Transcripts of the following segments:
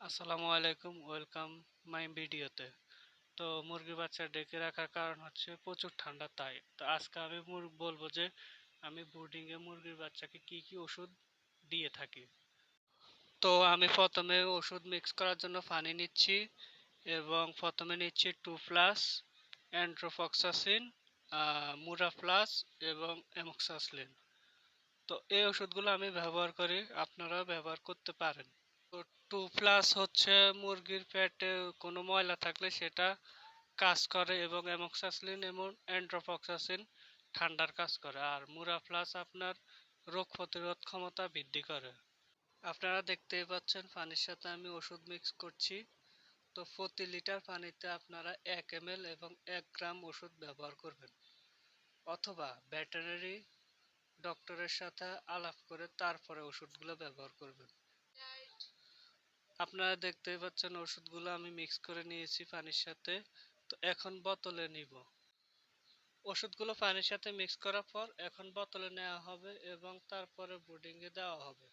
আসসালামু আলাইকুম, welcome my ভিডিওতে। তো মুরগির বাচ্চা ডেকে রাখার কারণ হচ্ছে প্রচুর ঠান্ডা, তাই তো আজকে আমি বলবো যে আমি বোর্ডিংয়ে মুরগির বাচ্চাকে কি কি ওষুধ দিয়ে থাকি। তো আমি প্রথমে ওষুধ মিক্স করার জন্য পানি নিচ্ছি এবং প্রথমে নিচ্ছি 2+ অ্যান্ড্রোফক্সাসিন, মুরা প্লাস এবং অ্যামোক্সাসিলিন। তো এই ওষুধগুলো আমি ব্যবহার করি, আপনারাও ব্যবহার করতে পারেন। তো 2+ হচ্ছে মুরগির পেটে কোনো ময়লা থাকলে সেটা কাজ করে এবং অ্যামোক্সাসিলিন এবং অ্যান্ড্রোফক্সাসিন ঠান্ডার কাজ করে, আর মুরা প্লাস আপনার রোগ প্রতিরোধ ক্ষমতা বৃদ্ধি করে। আপনারা দেখতেই পাচ্ছেন পানির সাথে আমি ওষুধ মিক্স করছি। তো প্রতি লিটার পানিতে আপনারা 1 ml এবং 1 গ্রাম ওষুধ ব্যবহার করবেন, অথবা ভেটেরিনারি ডক্টরের সাথে আলাপ করে তারপরে ওষুধগুলো ব্যবহার করবেন। আপনারা দেখতেই পাচ্ছেন ওষুধগুলো আমি মিক্স করে নিয়েছি পানির সাথে। তো এখন বোতলে নিব। ওষুধগুলো পানির সাথে মিক্স করার পর এখন বোতলে নেওয়া হবে এবং তারপরে ব্রুডিংয়ে দেওয়া হবে।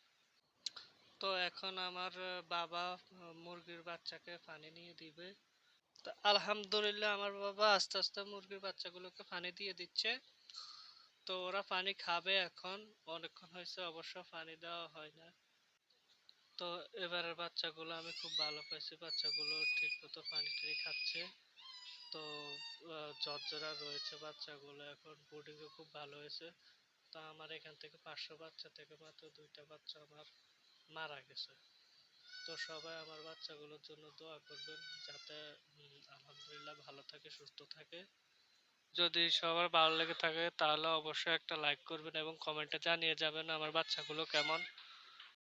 তো এখন আমার বাবা মুরগির বাচ্চাকে পানি নিয়ে দিবে। তো আলহামদুলিল্লাহ আমার বাবা আস্তে আস্তে মুরগির বাচ্চাগুলোকে পানি দিয়ে দিচ্ছে। তো ওরা পানি খাবে এখন। অনেকক্ষণ হয়েছে অবশ্য পানি দেওয়া হয় না। তো এবারের বাচ্চাগুলো আমি খুব ভালো পাইছি, বাচ্চাগুলো ঠিক মতো পানি টানি খাচ্ছে। তো ঝরঝরা রয়েছে বাচ্চাগুলো, এখন ব্রুডিংও খুব ভালো হয়েছে। তো আমার এখান থেকে 500 বাচ্চা থেকে মাত্র 2টা বাচ্চা আমার মারা গেছে। তো সবাই আমার বাচ্চাগুলোর জন্য দোয়া করবেন যাতে আলহামদুলিল্লাহ ভালো থাকে, সুস্থ থাকে। যদি সবার ভালো লেগে থাকে তাহলে অবশ্যই একটা লাইক করবেন এবং কমেন্টে জানিয়ে যাবেন আমার বাচ্চাগুলো কেমন।